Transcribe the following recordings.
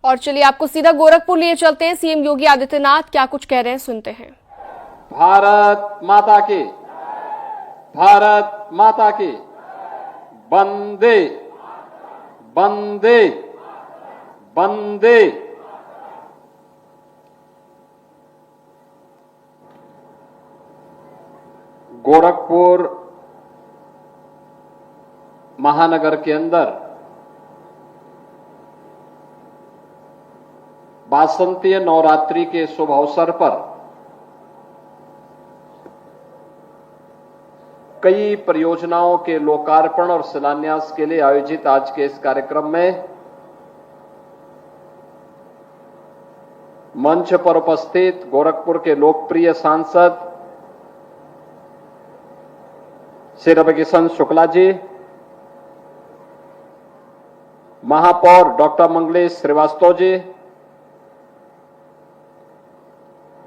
और चलिए आपको सीधा गोरखपुर लिए चलते हैं। सीएम योगी आदित्यनाथ क्या कुछ कह रहे हैं, सुनते हैं। भारत माता की, भारत माता की, वंदे वंदे वंदे। गोरखपुर महानगर के अंदर वासंतीय नवरात्रि के शुभ अवसर पर कई परियोजनाओं के लोकार्पण और शिलान्यास के लिए आयोजित आज के इस कार्यक्रम में मंच पर उपस्थित गोरखपुर के लोकप्रिय सांसद श्री रविकिशन शुक्ला जी, महापौर डॉक्टर मंगलेश श्रीवास्तव जी,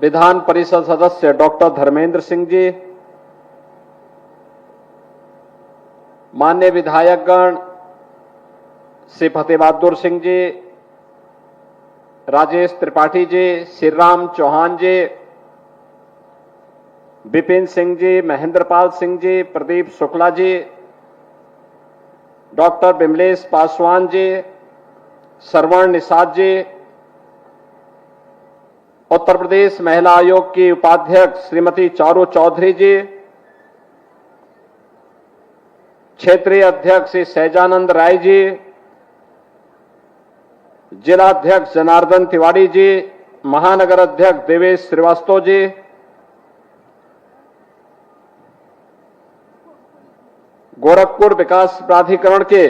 विधान परिषद सदस्य डॉक्टर धर्मेंद्र सिंह जी, माननीय विधायकगण श्री फतेह बहादुर सिंह जी, राजेश त्रिपाठी जी, श्रीराम चौहान जी, विपिन सिंह जी, महेंद्रपाल सिंह जी, प्रदीप शुक्ला जी, डॉक्टर विमलेश पासवान जी, श्रवण निषाद जी, उत्तर प्रदेश महिला आयोग की उपाध्यक्ष श्रीमती चारू चौधरी जी, क्षेत्रीय अध्यक्ष श्री सहजानंद राय जी, जिला अध्यक्ष जनार्दन तिवारी जी, महानगर अध्यक्ष देवेश श्रीवास्तव जी, गोरखपुर विकास प्राधिकरण के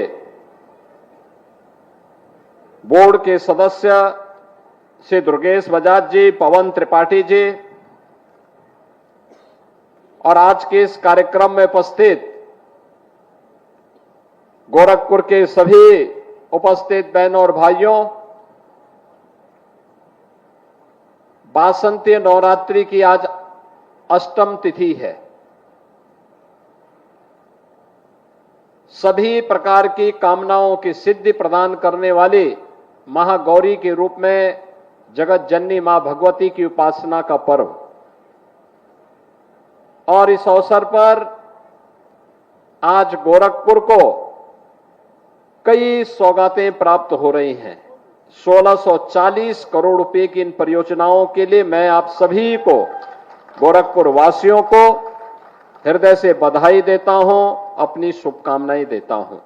बोर्ड के सदस्य श्री दुर्गेश बजाज जी, पवन त्रिपाठी जी और आज के इस कार्यक्रम में उपस्थित गोरखपुर के सभी उपस्थित बहनों और भाइयों, वासंतीय नवरात्रि की आज अष्टम तिथि है। सभी प्रकार की कामनाओं की सिद्धि प्रदान करने वाली महागौरी के रूप में जगत जननी मां भगवती की उपासना का पर्व, और इस अवसर पर आज गोरखपुर को कई सौगातें प्राप्त हो रही हैं। 1640 करोड़ रुपए की इन परियोजनाओं के लिए मैं आप सभी को, गोरखपुर वासियों को हृदय से बधाई देता हूं, अपनी शुभकामनाएं देता हूं।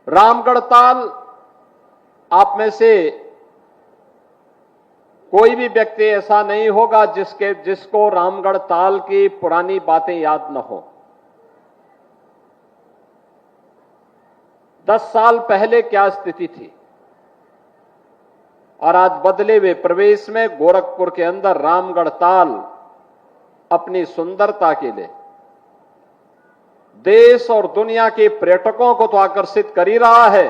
रामगढ़ ताल, आप में से कोई भी व्यक्ति ऐसा नहीं होगा जिसको रामगढ़ ताल की पुरानी बातें याद न हो। 10 साल पहले क्या स्थिति थी और आज बदले हुए प्रवेश में गोरखपुर के अंदर रामगढ़ ताल अपनी सुंदरता के लिए देश और दुनिया के पर्यटकों को तो आकर्षित कर ही रहा है,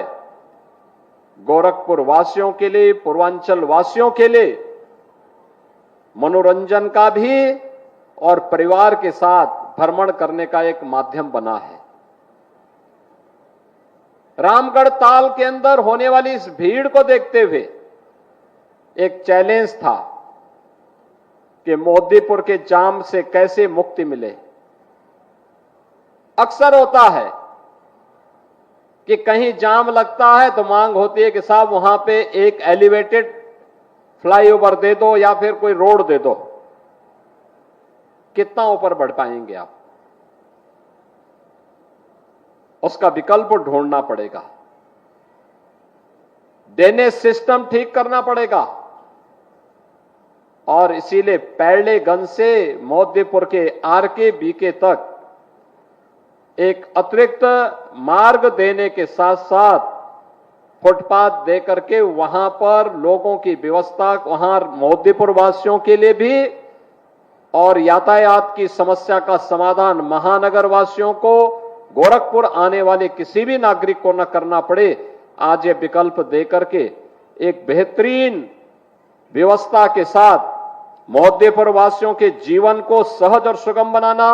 गोरखपुर वासियों के लिए, पूर्वांचल वासियों के लिए मनोरंजन का भी और परिवार के साथ भ्रमण करने का एक माध्यम बना है। रामगढ़ ताल के अंदर होने वाली इस भीड़ को देखते हुए एक चैलेंज था कि मोदीपुर के जाम से कैसे मुक्ति मिले। अक्सर होता है कि कहीं जाम लगता है तो मांग होती है कि साहब वहां पे एक एलिवेटेड फ्लाईओवर दे दो या फिर कोई रोड दे दो। कितना ऊपर बढ़ पाएंगे आप? उसका विकल्प ढूंढना पड़ेगा, ड्रेनेज सिस्टम ठीक करना पड़ेगा, और इसीलिए पैरलेगंज से मोदीपुर के आरके बीके तक एक अतिरिक्त मार्ग देने के साथ साथ फुटपाथ दे करके वहां पर लोगों की व्यवस्था, वहां मोदीपुर वासियों के लिए भी, और यातायात की समस्या का समाधान महानगर वासियों को, गोरखपुर आने वाले किसी भी नागरिक को न करना पड़े। आज ये विकल्प दे करके एक बेहतरीन व्यवस्था के साथ मोदीपुर वासियों के जीवन को सहज और सुगम बनाना,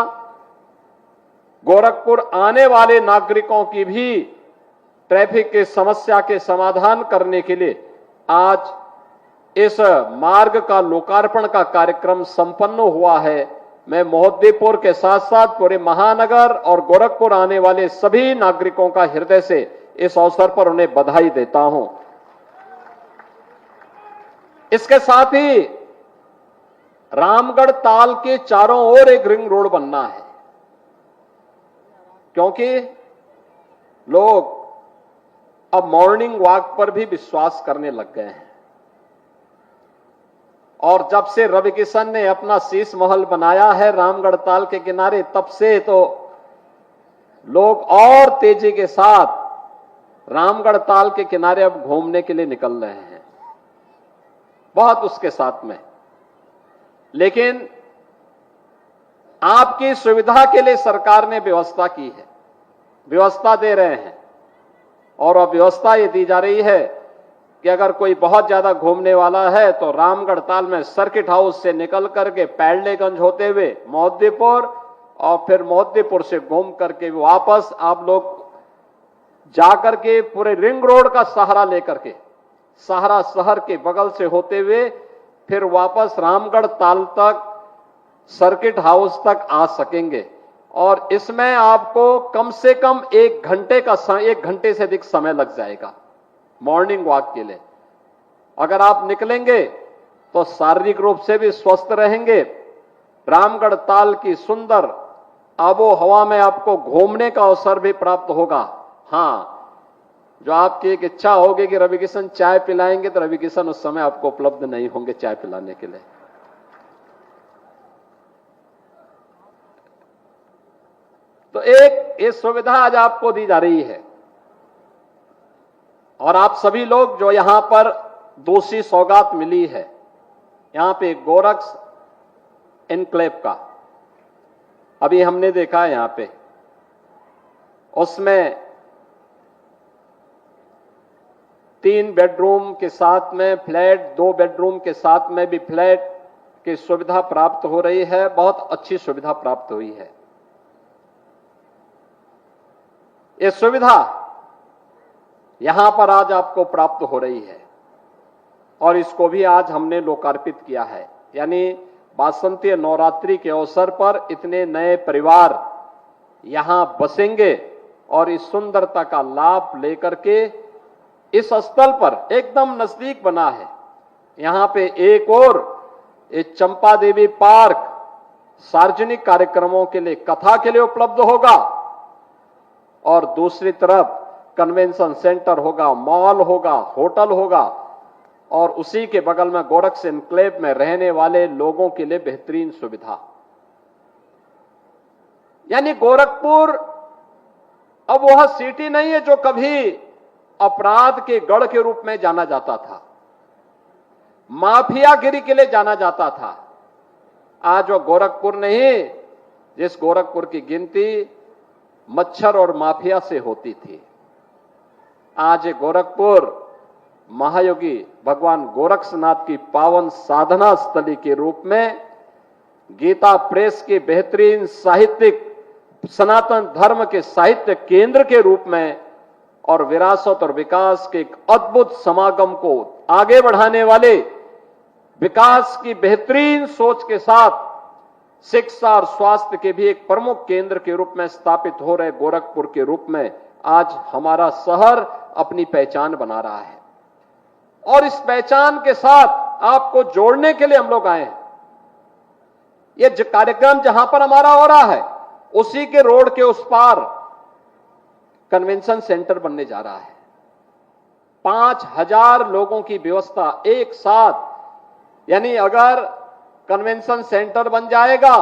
गोरखपुर आने वाले नागरिकों की भी ट्रैफिक की समस्या के समाधान करने के लिए आज इस मार्ग का लोकार्पण का कार्यक्रम संपन्न हुआ है। मैं मोहद्दीपुर के साथ साथ पूरे महानगर और गोरखपुर आने वाले सभी नागरिकों का हृदय से इस अवसर पर उन्हें बधाई देता हूं। इसके साथ ही रामगढ़ ताल के चारों ओर एक रिंग रोड बनना है, क्योंकि लोग अब मॉर्निंग वॉक पर भी विश्वास करने लग गए हैं। और जब से रवि किशन ने अपना शीश महल बनाया है रामगढ़ ताल के किनारे, तब से तो लोग और तेजी के साथ रामगढ़ ताल के किनारे अब घूमने के लिए निकल रहे हैं, बहुत उसके साथ में। लेकिन आपकी सुविधा के लिए सरकार ने व्यवस्था की है, व्यवस्था दे रहे हैं। और अब व्यवस्था ये दी जा रही है कि अगर कोई बहुत ज्यादा घूमने वाला है तो रामगढ़ ताल में सर्किट हाउस से निकल करके पैडलेगंज होते हुए मोहद्दीपुर और फिर मोहद्दीपुर से घूम करके वापस आप लोग जाकर के पूरे रिंग रोड का सहारा लेकर के सहारा शहर के बगल से होते हुए फिर वापस रामगढ़ ताल तक सर्किट हाउस तक आ सकेंगे। और इसमें आपको कम से कम 1 घंटे से अधिक समय लग जाएगा मॉर्निंग वॉक के लिए। अगर आप निकलेंगे तो शारीरिक रूप से भी स्वस्थ रहेंगे, रामगढ़ ताल की सुंदर आबो हवा में आपको घूमने का अवसर भी प्राप्त होगा। हां, जो आपकी एक इच्छा होगी कि रवि किशन चाय पिलाएंगे, तो रवि किशन उस समय आपको उपलब्ध नहीं होंगे चाय पिलाने के लिए। तो एक ये सुविधा आज आपको दी जा रही है। और आप सभी लोग जो यहां पर दूसरी सौगात मिली है, यहां पे गोरक्स एनक्लेव का अभी हमने देखा है, यहां पे उसमें 3 बेडरूम के साथ में फ्लैट, 2 बेडरूम के साथ में भी फ्लैट की सुविधा प्राप्त हो रही है। बहुत अच्छी सुविधा प्राप्त हुई है। ये सुविधा यहां पर आज आपको प्राप्त हो रही है और इसको भी आज हमने लोकार्पित किया है। यानी वासंती नवरात्रि के अवसर पर इतने नए परिवार यहां बसेंगे और इस सुंदरता का लाभ लेकर के इस स्थल पर एकदम नजदीक बना है। यहां पे एक और चंपा देवी पार्क सार्वजनिक कार्यक्रमों के लिए, कथा के लिए उपलब्ध होगा और दूसरी तरफ कन्वेंशन सेंटर होगा, मॉल होगा, होटल होगा और उसी के बगल में गोरक्स एनक्लेव में रहने वाले लोगों के लिए बेहतरीन सुविधा। यानी गोरखपुर अब वह सिटी नहीं है जो कभी अपराध के गढ़ के रूप में जाना जाता था, माफियागिरी के लिए जाना जाता था। आज वो गोरखपुर नहीं जिस गोरखपुर की गिनती मच्छर और माफिया से होती थी। आज गोरखपुर महायोगी भगवान गोरक्षनाथ की पावन साधना स्थली के रूप में, गीता प्रेस के बेहतरीन साहित्यिक, सनातन धर्म के साहित्य केंद्र के रूप में और विरासत और विकास के एक अद्भुत समागम को आगे बढ़ाने वाले, विकास की बेहतरीन सोच के साथ शिक्षा और स्वास्थ्य के भी एक प्रमुख केंद्र के रूप में स्थापित हो रहे गोरखपुर के रूप में आज हमारा शहर अपनी पहचान बना रहा है। और इस पहचान के साथ आपको जोड़ने के लिए हम लोग आए हैं। ये कार्यक्रम जहां पर हमारा हो रहा है उसी के रोड के उस पार कन्वेंशन सेंटर बनने जा रहा है। 5000 लोगों की व्यवस्था एक साथ। यानी अगर कन्वेंशन सेंटर बन जाएगा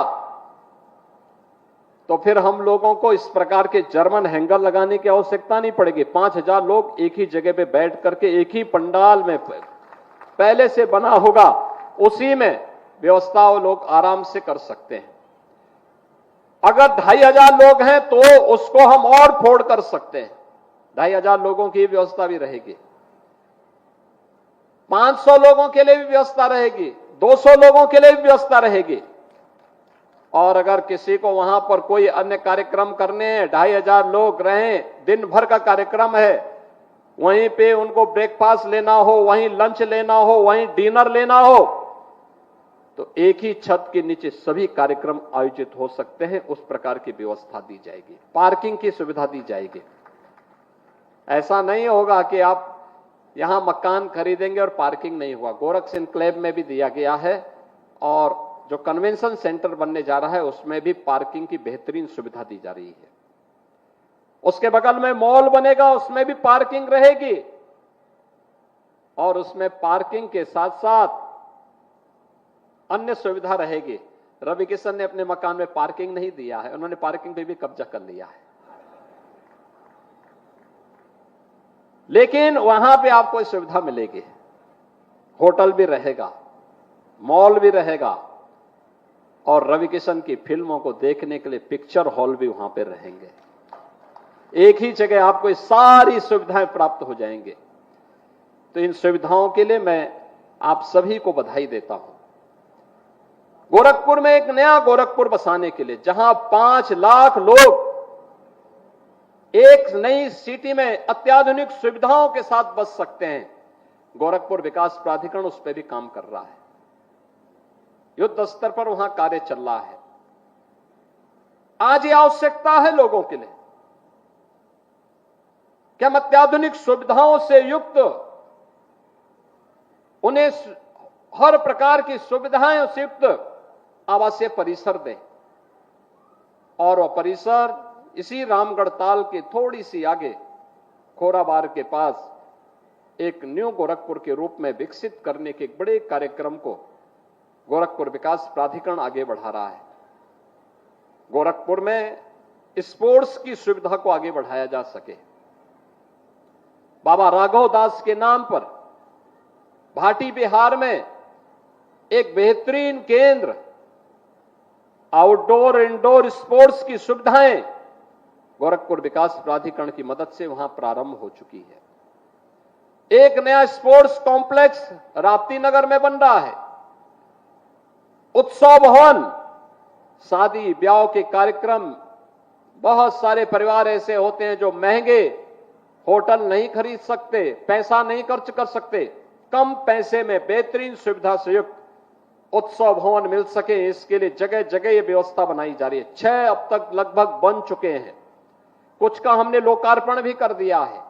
तो फिर हम लोगों को इस प्रकार के जर्मन हैंगर लगाने की आवश्यकता नहीं पड़ेगी। 5000 लोग एक ही जगह पे बैठ करके एक ही पंडाल में पहले से बना होगा, उसी में व्यवस्था वो लोग आराम से कर सकते हैं। अगर 2500 लोग हैं तो उसको हम और फोड़ कर सकते हैं, 2500 लोगों की व्यवस्था भी रहेगी। 500 लोगों के लिए भी व्यवस्था रहेगी, 200 लोगों के लिए भी व्यवस्था रहेगी। और अगर किसी को वहां पर कोई अन्य कार्यक्रम करने हैं, 2500 लोग रहें, दिन भर का कार्यक्रम है, वहीं पे उनको ब्रेकफास्ट लेना हो, वहीं लंच लेना हो, वहीं डिनर लेना हो, तो एक ही छत के नीचे सभी कार्यक्रम आयोजित हो सकते हैं। उस प्रकार की व्यवस्था दी जाएगी, पार्किंग की सुविधा दी जाएगी। ऐसा नहीं होगा कि आप यहां मकान खरीदेंगे और पार्किंग नहीं हुआ। गोरख एन्क्लेव में भी दिया गया है और जो कन्वेंशन सेंटर बनने जा रहा है उसमें भी पार्किंग की बेहतरीन सुविधा दी जा रही है। उसके बगल में मॉल बनेगा, उसमें भी पार्किंग रहेगी और उसमें पार्किंग के साथ साथ अन्य सुविधा रहेगी। रवि किशन ने अपने मकान में पार्किंग नहीं दिया है, उन्होंने पार्किंग पे भी कब्जा कर लिया है, लेकिन वहां पे आपको सुविधा मिलेगी। होटल भी रहेगा, मॉल भी रहेगा और रवि किशन की फिल्मों को देखने के लिए पिक्चर हॉल भी वहां पे रहेंगे। एक ही जगह आपको सारी सुविधाएं प्राप्त हो जाएंगे। तो इन सुविधाओं के लिए मैं आप सभी को बधाई देता हूं। गोरखपुर में एक नया गोरखपुर बसाने के लिए, जहां 5 लाख लोग एक नई सिटी में अत्याधुनिक सुविधाओं के साथ बस सकते हैं, गोरखपुर विकास प्राधिकरण उस पर भी काम कर रहा है। युद्ध स्तर पर वहां कार्य चल रहा है। आज ये आवश्यकता है लोगों के लिए कि हम अत्याधुनिक सुविधाओं से युक्त उन्हें हर प्रकार की सुविधाएं से युक्त आवासीय परिसर दें और वह परिसर इसी रामगढ़ ताल के थोड़ी सी आगे खोराबार के पास एक न्यू गोरखपुर के रूप में विकसित करने के एक बड़े कार्यक्रम को गोरखपुर विकास प्राधिकरण आगे बढ़ा रहा है। गोरखपुर में स्पोर्ट्स की सुविधा को आगे बढ़ाया जा सके। बाबा राघव दास के नाम पर भाटी बिहार में एक बेहतरीन केंद्र आउटडोर इंडोर स्पोर्ट्स की सुविधाएं गोरखपुर विकास प्राधिकरण की मदद से वहां प्रारंभ हो चुकी है। एक नया स्पोर्ट्स कॉम्प्लेक्स राप्ती नगर में बन रहा है। उत्सव भवन, शादी ब्याह के कार्यक्रम, बहुत सारे परिवार ऐसे होते हैं जो महंगे होटल नहीं खरीद सकते, पैसा नहीं खर्च कर सकते, कम पैसे में बेहतरीन सुविधा से युक्त उत्सव भवन मिल सके, इसके लिए जगह जगह ये व्यवस्था बनाई जा रही है। 6 अब तक लगभग बन चुके हैं, कुछ का हमने लोकार्पण भी कर दिया है,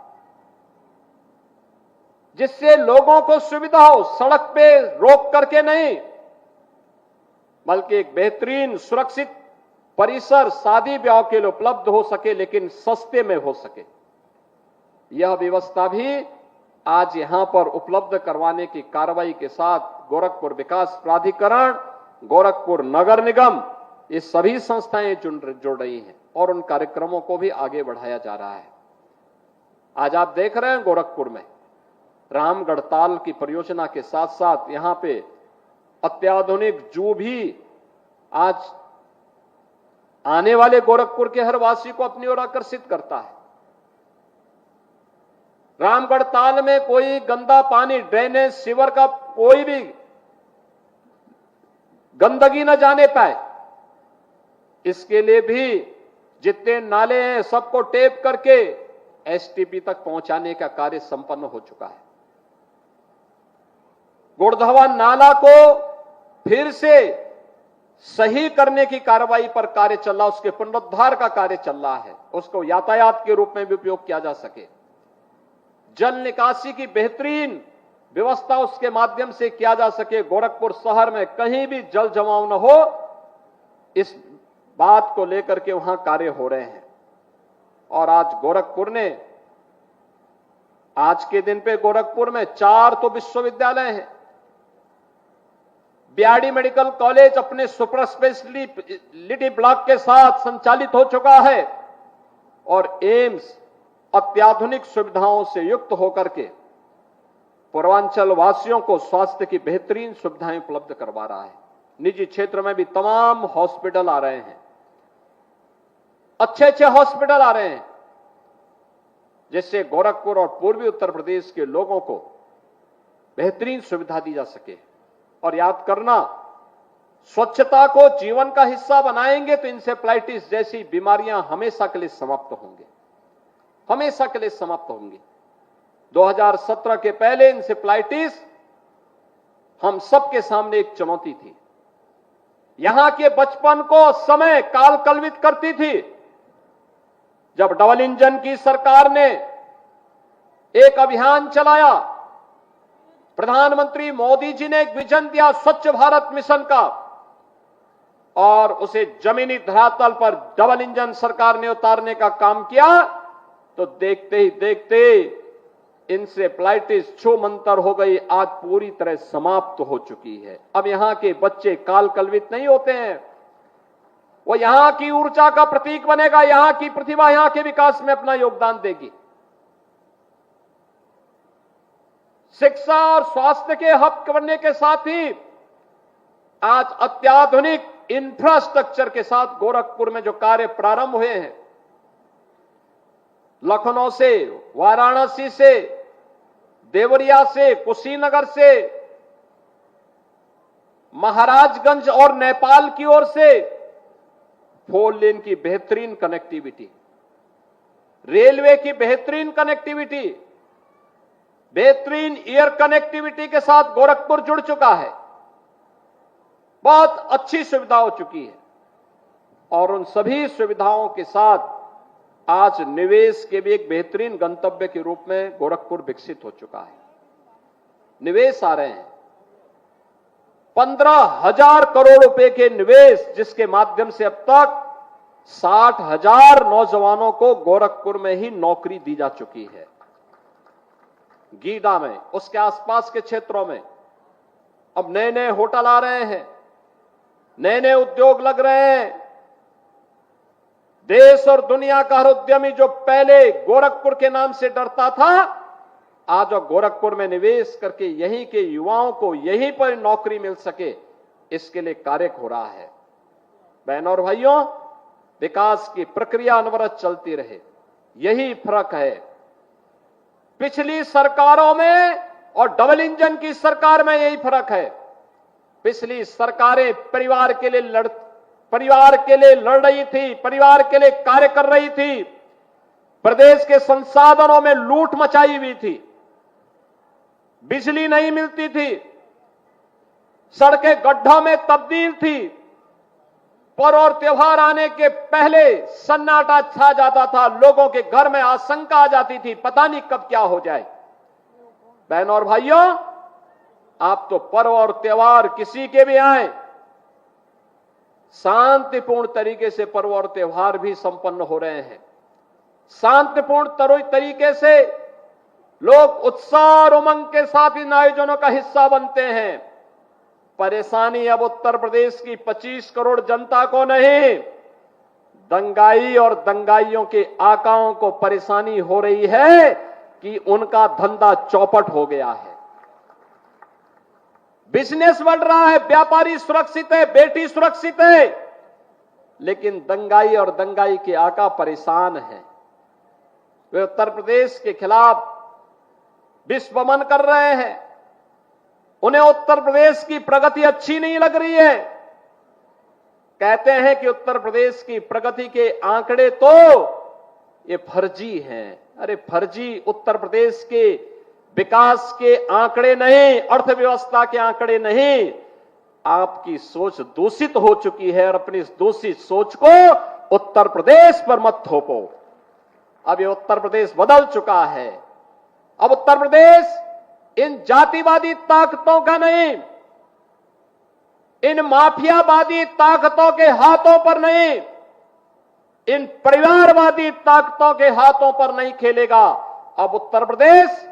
जिससे लोगों को सुविधा हो, सड़क पे रोक करके नहीं, बल्कि एक बेहतरीन सुरक्षित परिसर शादी ब्याह के लिए उपलब्ध हो सके, लेकिन सस्ते में हो सके। यह व्यवस्था भी आज यहां पर उपलब्ध करवाने की कार्रवाई के साथ गोरखपुर विकास प्राधिकरण, गोरखपुर नगर निगम, ये सभी संस्थाएं जुड़ रही हैं और उन कार्यक्रमों को भी आगे बढ़ाया जा रहा है। आज आप देख रहे हैं गोरखपुर में रामगढ़ ताल की परियोजना के साथ साथ यहां पे अत्याधुनिक जू भी आज आने वाले गोरखपुर के हर वासी को अपनी ओर आकर्षित करता है। रामगढ़ ताल में कोई गंदा पानी, ड्रेनेज, सीवर का कोई भी गंदगी न जाने पाए, इसके लिए भी जितने नाले हैं सबको टेप करके एसटीपी तक पहुंचाने का कार्य संपन्न हो चुका है। गुड़धवा नाला को फिर से सही करने की कार्रवाई पर कार्य चल रहा है, उसके पुनरुद्धार का कार्य चल रहा है, उसको यातायात के रूप में भी उपयोग किया जा सके। जल निकासी की बेहतरीन व्यवस्था उसके माध्यम से किया जा सके, गोरखपुर शहर में कहीं भी जल जमाव न हो, इस बात को लेकर के वहां कार्य हो रहे हैं। और आज गोरखपुर ने, आज के दिन पे गोरखपुर में 4 तो विश्वविद्यालय हैं। बीआरडी मेडिकल कॉलेज अपने सुपर स्पेशलिटी ब्लॉक के साथ संचालित हो चुका है और एम्स अत्याधुनिक सुविधाओं से युक्त होकर के पूर्वांचल वासियों को स्वास्थ्य की बेहतरीन सुविधाएं उपलब्ध करवा रहा है। निजी क्षेत्र में भी तमाम हॉस्पिटल आ रहे हैं, अच्छे हॉस्पिटल आ रहे हैं, जिससे गोरखपुर और पूर्वी उत्तर प्रदेश के लोगों को बेहतरीन सुविधा दी जा सके। और याद करना, स्वच्छता को जीवन का हिस्सा बनाएंगे तो इंसेफ्लाइटिस जैसी बीमारियां हमेशा के लिए समाप्त होंगी, हमेशा के लिए समाप्त होंगी। 2017 के पहले इंसेफ्लाइटिस हम सबके सामने एक चुनौती थी। यहां के बचपन को समय काल कलवित करती थी। जब डबल इंजन की सरकार ने एक अभियान चलाया, प्रधानमंत्री मोदी जी ने एक विजन दिया स्वच्छ भारत मिशन का, और उसे जमीनी धरातल पर डबल इंजन सरकार ने उतारने का काम किया, तो देखते ही देखते इंसेफ्लाइटिस छूमंतर हो गई, आज पूरी तरह समाप्त हो चुकी है। अब यहां के बच्चे काल कलवित नहीं होते हैं, वो यहां की ऊर्जा का प्रतीक बनेगा, यहां की प्रतिभा यहां के विकास में अपना योगदान देगी। शिक्षा और स्वास्थ्य के हब बनने के साथ ही आज अत्याधुनिक इंफ्रास्ट्रक्चर के साथ गोरखपुर में जो कार्य प्रारंभ हुए हैं, लखनऊ से, वाराणसी से, देवरिया से, कुशीनगर से, महाराजगंज और नेपाल की ओर से 4 लेन की बेहतरीन कनेक्टिविटी, रेलवे की बेहतरीन कनेक्टिविटी, बेहतरीन एयर कनेक्टिविटी के साथ गोरखपुर जुड़ चुका है। बहुत अच्छी सुविधा हो चुकी है, और उन सभी सुविधाओं के साथ आज निवेश के भी एक बेहतरीन गंतव्य के रूप में गोरखपुर विकसित हो चुका है। निवेश आ रहे हैं, 15,000 करोड़ रुपए के निवेश, जिसके माध्यम से अब तक 60,000 नौजवानों को गोरखपुर में ही नौकरी दी जा चुकी है। गीडा में, उसके आसपास के क्षेत्रों में अब नए नए होटल आ रहे हैं, नए नए उद्योग लग रहे हैं। देश और दुनिया का हर उद्यमी जो पहले गोरखपुर के नाम से डरता था, आज वो गोरखपुर में निवेश करके यहीं के युवाओं को यहीं पर नौकरी मिल सके, इसके लिए कार्य हो रहा है। बहनों और भाइयों, विकास की प्रक्रिया अनवरत चलती रहे, यही फर्क है पिछली सरकारों में और डबल इंजन की सरकार में। यही फर्क है। पिछली सरकारें परिवार के लिए लड़ रही थी, परिवार के लिए कार्य कर रही थी, प्रदेश के संसाधनों में लूट मचाई हुई थी, बिजली नहीं मिलती थी, सड़कें गड्ढों में तब्दील थी, पर्व और त्योहार आने के पहले सन्नाटा छा जाता था, लोगों के घर में आशंका आ जाती थी, पता नहीं कब क्या हो जाए। बहनों और भाइयों, आप तो पर्व और त्योहार किसी के भी आए, शांतिपूर्ण तरीके से पर्व और त्योहार भी संपन्न हो रहे हैं। शांतिपूर्ण तरीके से लोग उत्साह और उमंग के साथ इन आयोजनों का हिस्सा बनते हैं। परेशानी अब उत्तर प्रदेश की 25 करोड़ जनता को नहीं, दंगाई और दंगाइयों के आकाओं को परेशानी हो रही है कि उनका धंधा चौपट हो गया है, बिजनेस बढ़ रहा है, व्यापारी सुरक्षित है, बेटी सुरक्षित है, लेकिन दंगाई और दंगाई के आका परेशान हैं। वे उत्तर प्रदेश के खिलाफ विश्वमन कर रहे हैं। उन्हें उत्तर प्रदेश की प्रगति अच्छी नहीं लग रही है। कहते हैं कि उत्तर प्रदेश की प्रगति के आंकड़े तो ये फर्जी हैं। अरे फर्जी उत्तर प्रदेश के विकास के आंकड़े नहीं, अर्थव्यवस्था के आंकड़े नहीं। आपकी सोच दूषित हो चुकी है, और अपनी इस दूषित सोच को उत्तर प्रदेश पर मत थोपो। अब ये उत्तर प्रदेश बदल चुका है। अब उत्तर प्रदेश इन जातिवादी ताकतों का नहीं, इन माफियावादी ताकतों के हाथों पर नहीं, इन परिवारवादी ताकतों के हाथों पर नहीं खेलेगा। अब उत्तर प्रदेश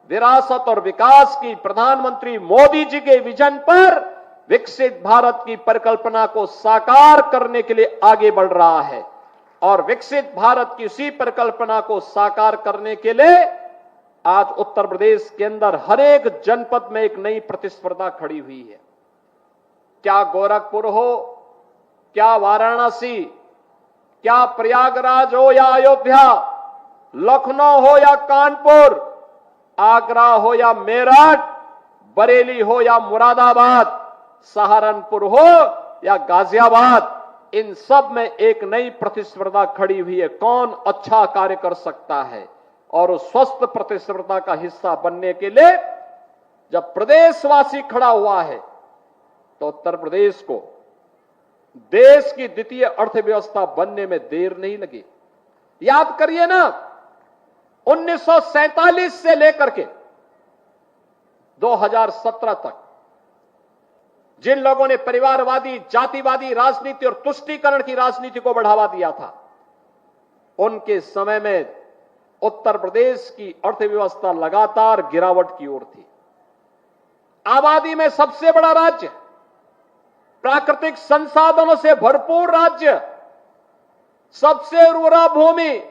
विरासत और विकास की प्रधानमंत्री मोदी जी के विजन पर विकसित भारत की परिकल्पना को साकार करने के लिए आगे बढ़ रहा है, और विकसित भारत की उसी परिकल्पना को साकार करने के लिए आज उत्तर प्रदेश के अंदर हर एक जनपद में एक नई प्रतिस्पर्धा खड़ी हुई है। क्या गोरखपुर हो, क्या वाराणसी, क्या प्रयागराज हो या अयोध्या, लखनऊ हो या कानपुर, आगरा हो या मेरठ, बरेली हो या मुरादाबाद, सहारनपुर हो या गाजियाबाद, इन सब में एक नई प्रतिस्पर्धा खड़ी हुई है। कौन अच्छा कार्य कर सकता है, और उस स्वस्थ प्रतिस्पर्धा का हिस्सा बनने के लिए जब प्रदेशवासी खड़ा हुआ है तो उत्तर प्रदेश को देश की द्वितीय अर्थव्यवस्था बनने में देर नहीं लगी। याद करिए ना, 1947 से लेकर के 2017 तक जिन लोगों ने परिवारवादी, जातिवादी राजनीति और तुष्टीकरण की राजनीति को बढ़ावा दिया था, उनके समय में उत्तर प्रदेश की अर्थव्यवस्था लगातार गिरावट की ओर थी। आबादी में सबसे बड़ा राज्य, प्राकृतिक संसाधनों से भरपूर राज्य, सबसे उर्वरा भूमि,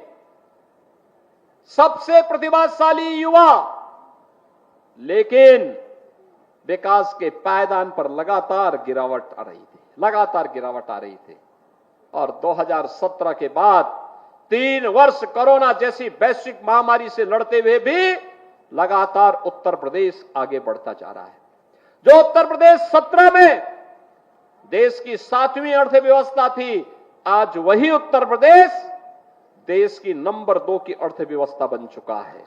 सबसे प्रतिभाशाली युवा, लेकिन विकास के पायदान पर लगातार गिरावट आ रही थी। और 2017 के बाद 3 वर्ष कोरोना जैसी वैश्विक महामारी से लड़ते हुए भी लगातार उत्तर प्रदेश आगे बढ़ता जा रहा है। जो उत्तर प्रदेश 17 में देश की 7वीं अर्थव्यवस्था थी, आज वही उत्तर प्रदेश देश की नंबर 2 की अर्थव्यवस्था बन चुका है।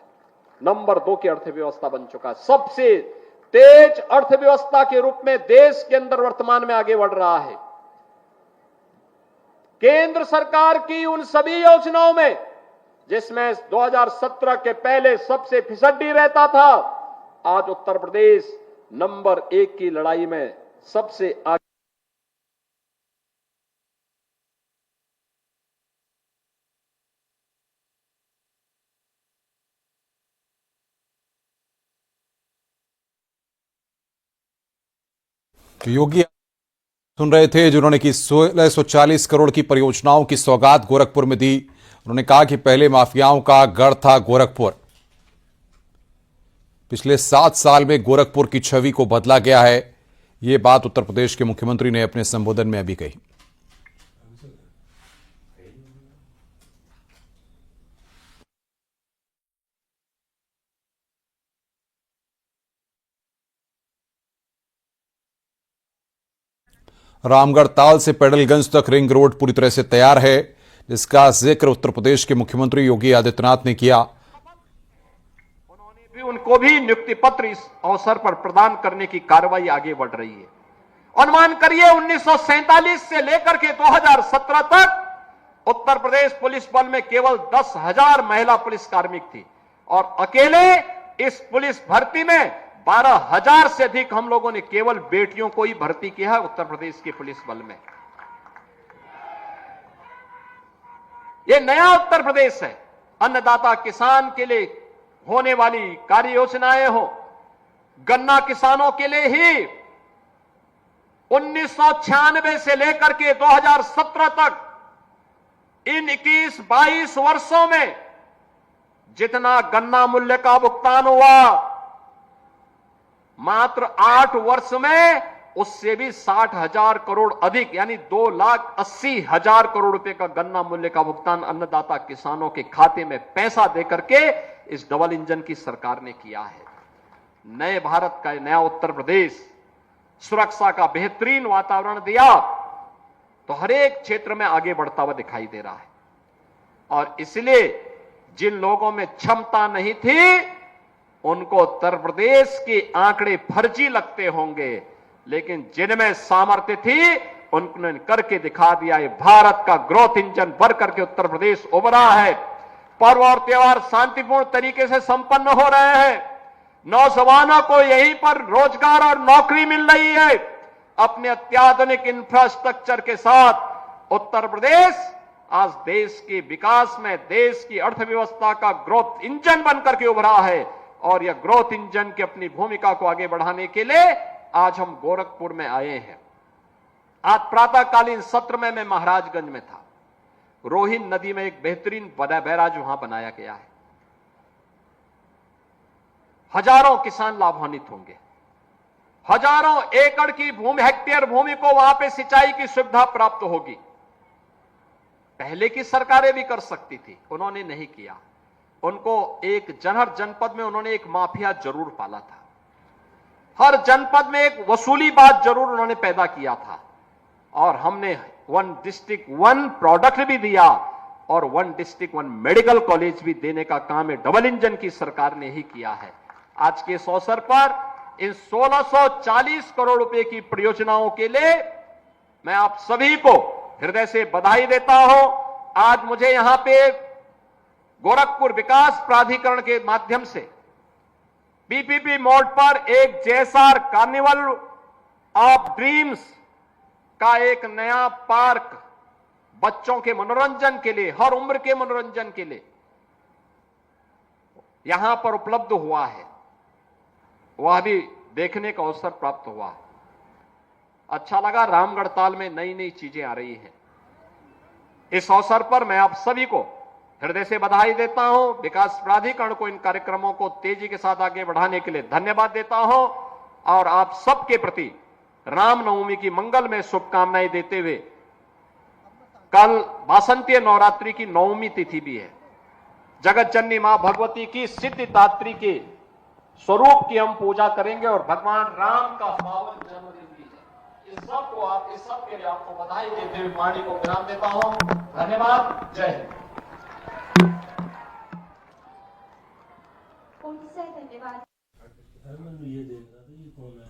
नंबर 2 की अर्थव्यवस्था बन चुका है। सबसे तेज अर्थव्यवस्था के रूप में देश के अंदर वर्तमान में आगे बढ़ रहा है। केंद्र सरकार की उन सभी योजनाओं में जिसमें 2017 के पहले सबसे फिसड्डी रहता था, आज उत्तर प्रदेश नंबर 1 की लड़ाई में सबसे आगे। योगी सुन रहे थे जिन्होंने कि 1640 करोड़ की परियोजनाओं की सौगात गोरखपुर में दी। उन्होंने कहा कि पहले माफियाओं का गढ़ था गोरखपुर, पिछले 7 साल में गोरखपुर की छवि को बदला गया है। यह बात उत्तर प्रदेश के मुख्यमंत्री ने अपने संबोधन में अभी कही। रामगढ़ ताल से पैडलगंज तक रिंग रोड पूरी तरह से तैयार है, जिसका जिक्र उत्तर प्रदेश के मुख्यमंत्री योगी आदित्यनाथ ने किया। उनको भी नियुक्ति पत्र इस अवसर पर प्रदान करने की कार्रवाई आगे बढ़ रही है। अनुमान करिए 1947 से लेकर के 2017 तक उत्तर प्रदेश पुलिस बल में केवल 10,000 महिला पुलिस कार्मिक थी और अकेले इस पुलिस भर्ती में 12,000 से अधिक हम लोगों ने केवल बेटियों को ही भर्ती किया है उत्तर प्रदेश के पुलिस बल में। यह नया उत्तर प्रदेश है। अन्नदाता किसान के लिए होने वाली कार्य योजनाएं हो, गन्ना किसानों के लिए ही 1996 से लेकर के 2017 तक इन 21-22 वर्षों में जितना गन्ना मूल्य का भुगतान हुआ, मात्र 8 वर्ष में उससे भी 60,000 करोड़ अधिक यानी 2,80,000 करोड़ रुपए का गन्ना मूल्य का भुगतान अन्नदाता किसानों के खाते में पैसा देकर के इस डबल इंजन की सरकार ने किया है। नए भारत का नया उत्तर प्रदेश सुरक्षा का बेहतरीन वातावरण दिया तो हर एक क्षेत्र में आगे बढ़ता हुआ दिखाई दे रहा है। और इसलिए जिन लोगों में क्षमता नहीं थी उनको उत्तर प्रदेश के आंकड़े फर्जी लगते होंगे, लेकिन जिनमें सामर्थ्य थी उन्होंने करके दिखा दिया है। भारत का ग्रोथ इंजन भर करके उत्तर प्रदेश उभरा है। पर्व और त्योहार शांतिपूर्ण तरीके से संपन्न हो रहे हैं। नौजवानों को यहीं पर रोजगार और नौकरी मिल रही है। अपने अत्याधुनिक इंफ्रास्ट्रक्चर के साथ उत्तर प्रदेश आज देश के विकास में, देश की अर्थव्यवस्था का ग्रोथ इंजन बनकर के उभरा है। और यह ग्रोथ इंजन की अपनी भूमिका को आगे बढ़ाने के लिए आज हम गोरखपुर में आए हैं। आज प्रातःकालीन सत्र में मैं महाराजगंज में था। रोहिन नदी में एक बेहतरीन बैराज वहां बनाया गया है। हजारों किसान लाभान्वित होंगे। हजारों एकड़ की भूमि, हेक्टेयर भूमि को वहां पे सिंचाई की सुविधा प्राप्त होगी। पहले की सरकारें भी कर सकती थी, उन्होंने नहीं किया। उनको एक हर जनपद में उन्होंने एक माफिया जरूर पाला था। हर जनपद में एक वसूली बात जरूर उन्होंने पैदा किया था। और हमने 1 डिस्ट्रिक्ट 1 प्रोडक्ट भी दिया और 1 डिस्ट्रिक्ट 1 मेडिकल कॉलेज भी देने का काम है डबल इंजन की सरकार ने ही किया है। आज के इस अवसर पर इन 1640 करोड़ रुपए की परियोजनाओं के लिए मैं आप सभी को हृदय से बधाई देता हूं। आज मुझे यहां पे गोरखपुर विकास प्राधिकरण के माध्यम से पीपीपी मोड पर एक जेएसआर कार्निवल ऑफ ड्रीम्स का एक नया पार्क बच्चों के मनोरंजन के लिए, हर उम्र के मनोरंजन के लिए यहां पर उपलब्ध हुआ है, वह भी देखने का अवसर प्राप्त हुआ है। अच्छा लगा, रामगढ़ ताल में नई नई चीजें आ रही हैं। इस अवसर पर मैं आप सभी को हृदय से बधाई देता हूं। विकास प्राधिकरण को इन कार्यक्रमों को तेजी के साथ आगे बढ़ाने के लिए धन्यवाद देता हूं और आप सबके प्रति रामनवमी की मंगलमय शुभकामनाएं देते हुए, कल वासंतीय नवरात्रि की 9वीं तिथि भी है। जगत जननी मां भगवती की सिद्धिदात्री के स्वरूप की हम पूजा करेंगे और भगवान राम का पावन जन्मदिन भी है। इस सब के लिए आपको बधाई देते हुए वाणी को विराम देता हूं। धन्यवाद। जय हिंद। धन्यवाद। ये देख रहा था ये कौन है।